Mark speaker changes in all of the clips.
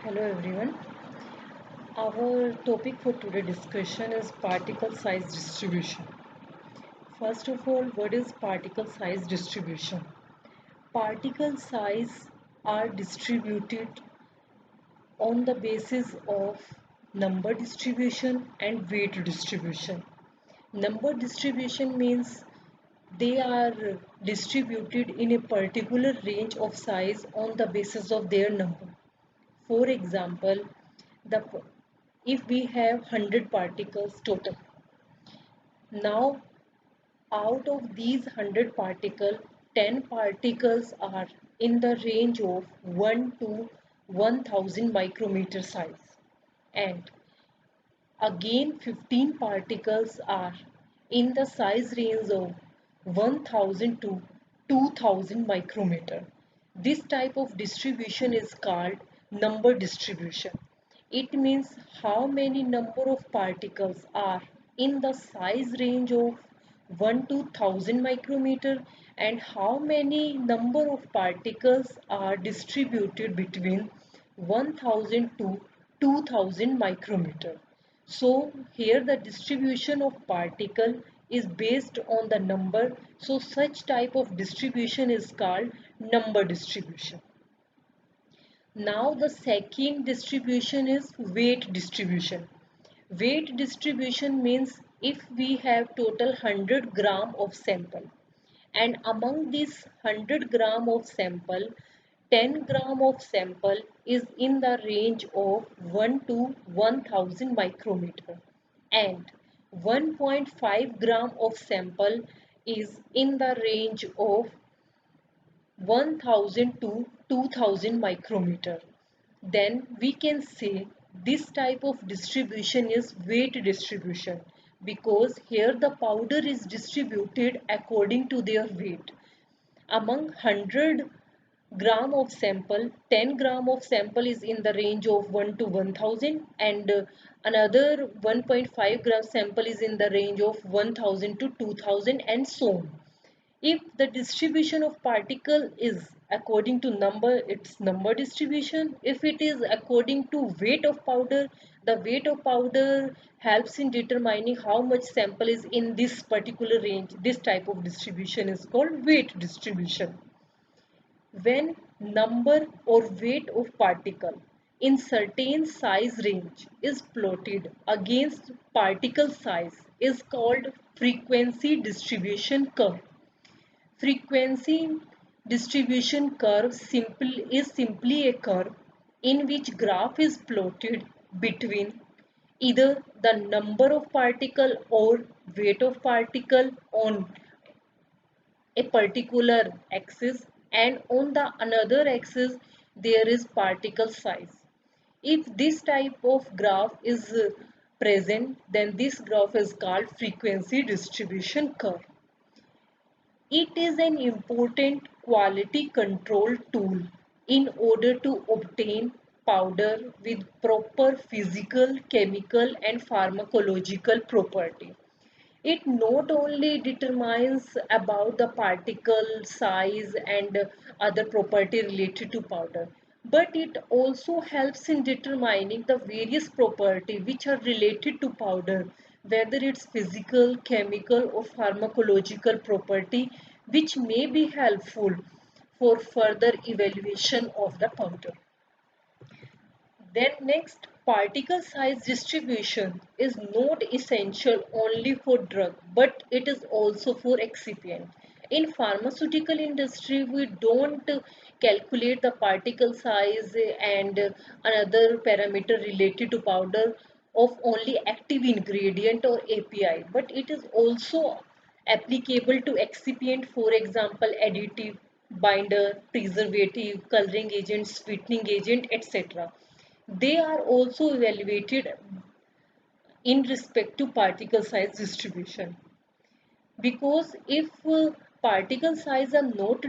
Speaker 1: Hello everyone. Our topic for today discussion is particle size distribution. First of all, what is particle size distribution? Particle size are distributed on the basis of number distribution and weight distribution. Number distribution means they are distributed in a particular range of size on the basis of their number. For example, the if we have 100 particles total, now out of these 100 particles, 10 particles are in the range of 1 to 1000 micrometer size, and again 15 particles are in the size range of 1000 to 2000 micrometer. This type of distribution is called number distribution. It means how many number of particles are in the size range of 1 to 1000 micrometer, and how many number of particles are distributed between 1000 to 2000 micrometer. So here the distribution of particle is based on the number. So such type of distribution is called number distribution. Now the second distribution is weight distribution. Weight distribution means if we have total 100 gram of sample, and among this 100 gram of sample, 10 gram of sample is in the range of 1 to 1000 micrometer, and 1.5 gram of sample is in the range of 1000 to 2000 micrometer. Then we can say this type of distribution is weight distribution, because here the powder is distributed according to their weight. Among 100 gram of sample, 10 gram of sample is in the range of 1 to 1000, and another 1.5 gram sample is in the range of 1000 to 2000, and so on. If the distribution of particle is according to number, it's number distribution. If it is according to weight of powder, the weight of powder helps in determining how much sample is in this particular range. This type of distribution is called weight distribution. When number or weight of particle in certain size range is plotted against particle size is called frequency distribution curve. Frequency distribution curve is simply a curve in which graph is plotted between either the number of particle or weight of particle on a particular axis, and on the another axis there is particle size. If this type of graph is present, then this graph is called frequency distribution curve. It is an important quality control tool in order to obtain powder with proper physical, chemical and pharmacological property. It not only determines about the particle size and other property related to powder, but it also helps in determining the various property which are related to powder, whether it's physical, chemical or pharmacological property, which may be helpful for further evaluation of the powder. Then next, particle size distribution is not essential only for drug, but it is also for excipient. In pharmaceutical industry, we don't calculate the particle size and another parameter related to powder of only active ingredient or API, but it is also applicable to excipient, for example, additive, binder, preservative, coloring agent, sweetening agent, etc. They are also evaluated in respect to particle size distribution, because if particle size are not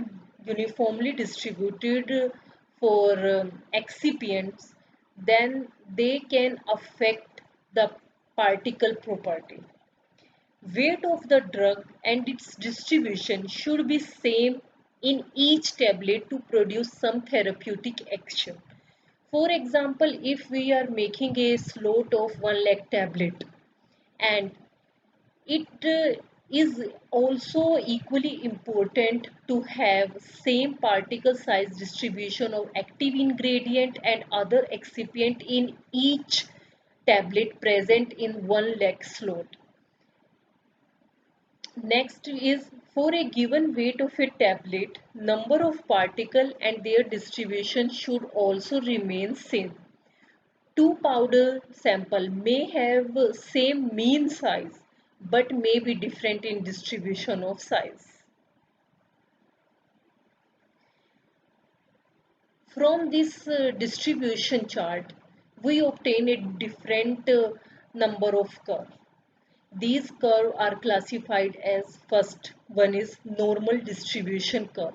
Speaker 1: uniformly distributed for excipients, then they can affect the particle property. Weight of the drug and its distribution should be same in each tablet to produce some therapeutic action. For example, if we are making a slot of 1 lakh tablet, and it is also equally important to have same particle size distribution of active ingredient and other excipient in each tablet present in 1 lakh slot. Next is, for a given weight of a tablet, number of particle and their distribution should also remain same. Two powder sample may have same mean size but may be different in distribution of size. From this distribution chart, we obtain a different number of curves. These curves are classified as, first one is normal distribution curve.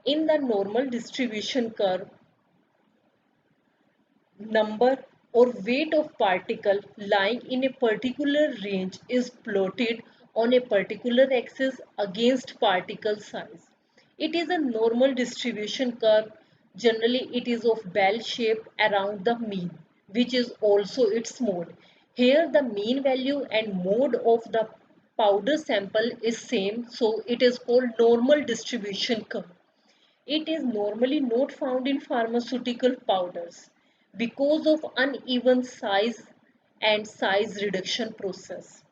Speaker 1: In the normal distribution curve, number or weight of particle lying in a particular range is plotted on a particular axis against particle size. It is a normal distribution curve. Generally, it is of bell shape around the mean, which is also its mode. Here, the mean value and mode of the powder sample is same, so it is called normal distribution curve. It is normally not found in pharmaceutical powders because of uneven size and size reduction process.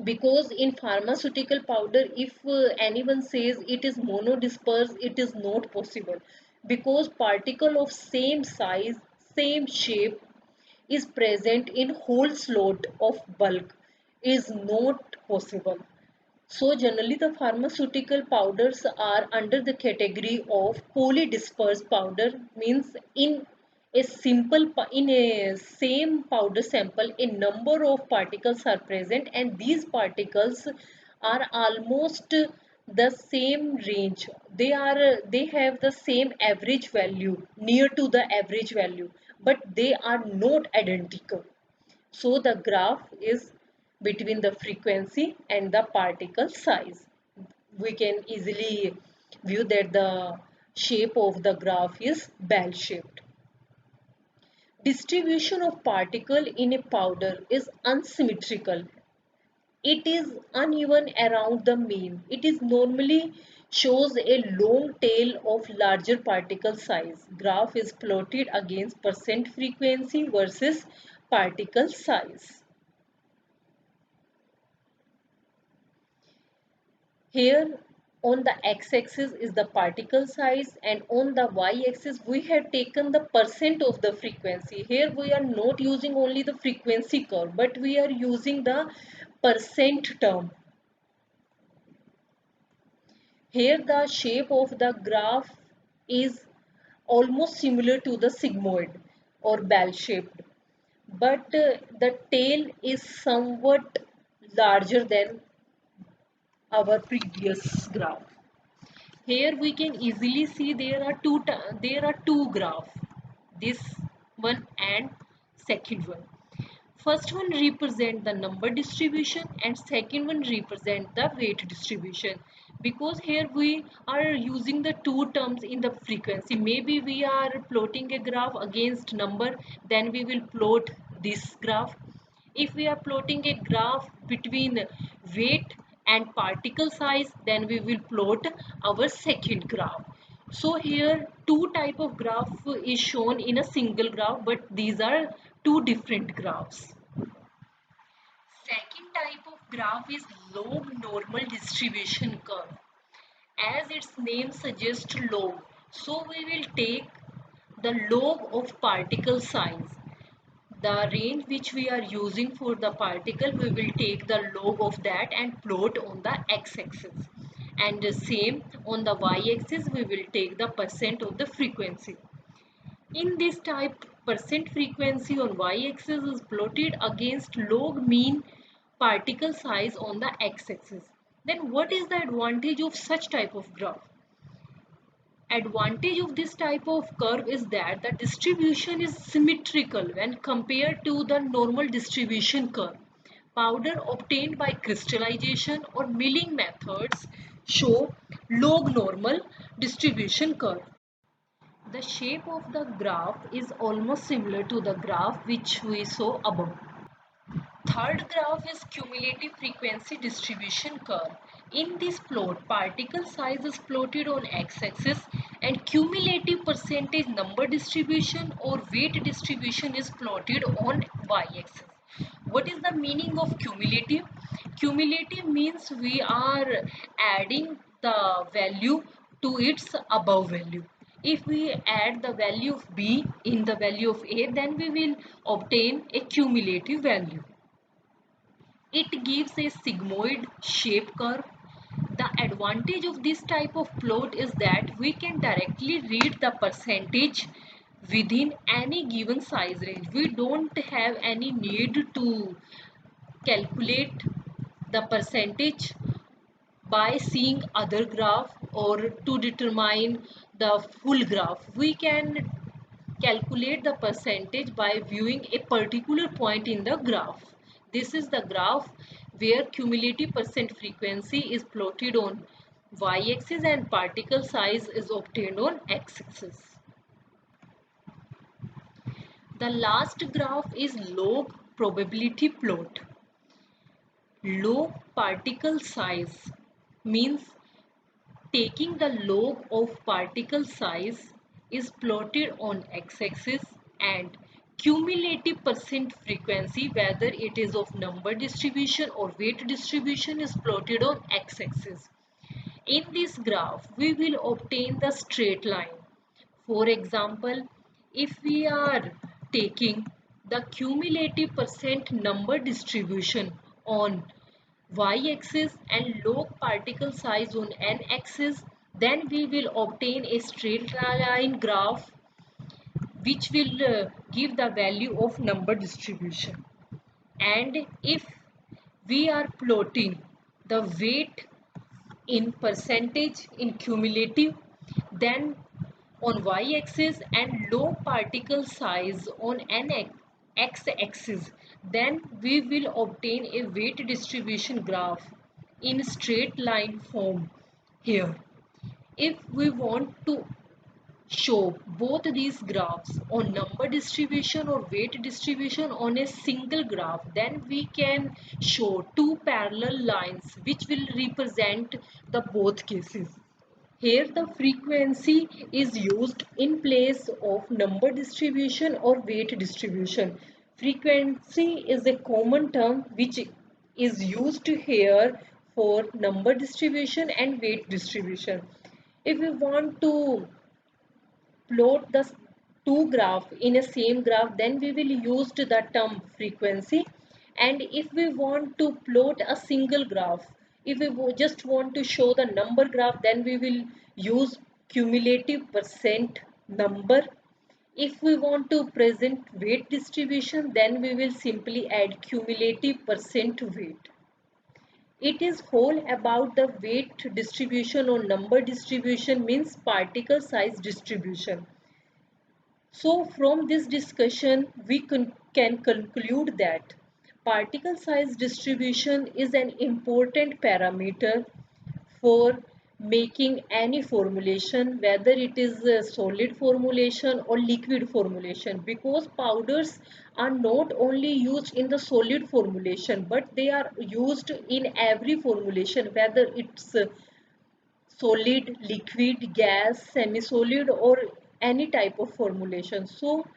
Speaker 1: Because in pharmaceutical powder, if anyone says it is monodisperse, it is not possible, because particle of same size, same shape is present in whole slot of bulk is not possible. So generally the pharmaceutical powders are under the category of polydispersed powder, means in a same powder sample a number of particles are present, and these particles are almost the same range. They have the same average value, near to the average value, but they are not identical. So the graph is between the frequency and the particle size. We can easily view that the shape of the graph is bell shaped. Distribution of particle in a powder is unsymmetrical. It is uneven around the mean. It is normally shows a long tail of larger particle size. Graph is plotted against percent frequency versus particle size. Here on the x-axis is the particle size, and on the y-axis we have taken the percent of the frequency. Here we are not using only the frequency curve, but we are using the percent term. Here the shape of the graph is almost similar to the sigmoid or bell shaped, but the tail is somewhat larger than our previous graph. Here we can easily see there are two graphs, this one and second one. First one represent the number distribution and second one represent the weight distribution, because here we are using the two terms in the frequency. Maybe we are plotting a graph against number, then we will plot this graph. If we are plotting a graph between weight and particle size, then we will plot our second graph. So here two type of graph is shown in a single graph, but these are two different graphs. Second type of graph is log normal distribution curve. As its name suggests, log, so we will take the log of particle size. The range which we are using for the particle, we will take the log of that and plot on the x-axis, and the same on the y-axis we will take the percent of the frequency. In this type, percent frequency on y-axis is plotted against log mean particle size on the x-axis. Then what is the advantage of such type of graph? Advantage of this type of curve is that the distribution is symmetrical when compared to the normal distribution curve. Powder obtained by crystallization or milling methods show log normal distribution curve. The shape of the graph is almost similar to the graph which we saw above. Third graph is cumulative frequency distribution curve. In this plot, particle size is plotted on x-axis and cumulative percentage number distribution or weight distribution is plotted on y-axis. What is the meaning of cumulative? Cumulative means we are adding the value to its above value. If we add the value of b in the value of a, then we will obtain a cumulative value. It gives a sigmoid shape curve. The advantage of this type of plot is that we can directly read the percentage within any given size range. We don't have any need to calculate the percentage by seeing other graph or to determine the full graph. We can calculate the percentage by viewing a particular point in the graph. This is the graph where cumulative percent frequency is plotted on y-axis and particle size is obtained on x-axis. The last graph is log probability plot. Log particle size means taking the log of particle size is plotted on x-axis and cumulative percent frequency, whether it is of number distribution or weight distribution, is plotted on x-axis. In this graph, we will obtain the straight line. For example, if we are taking the cumulative percent number distribution on y-axis and log particle size on n-axis, then we will obtain a straight line graph which will give the value of number distribution. And if we are plotting the weight in percentage in cumulative, then on y-axis and log particle size on x-axis, then we will obtain a weight distribution graph in straight line form here. If we want to show both these graphs on number distribution or weight distribution on a single graph, then we can show two parallel lines which will represent the both cases. Here the frequency is used in place of number distribution or weight distribution. Frequency is a common term which is used here for number distribution and weight distribution. If we want to plot the two graph in a same graph, then we will use the term frequency. And if we want to plot a single graph, if we just want to show the number graph, then we will use cumulative percent number. If we want to present weight distribution, then we will simply add cumulative percent weight. It is whole about the weight distribution or number distribution means particle size distribution. So from this discussion, we can conclude that particle size distribution is an important parameter for making any formulation, whether it is a solid formulation or liquid formulation, because powders are not only used in the solid formulation but they are used in every formulation, whether it's solid, liquid, gas, semi-solid or any type of formulation. So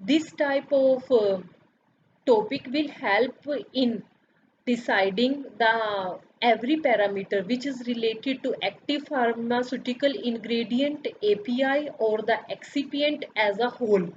Speaker 1: this type of topic will help in deciding the every parameter which is related to active pharmaceutical ingredient, API or the excipient as a whole.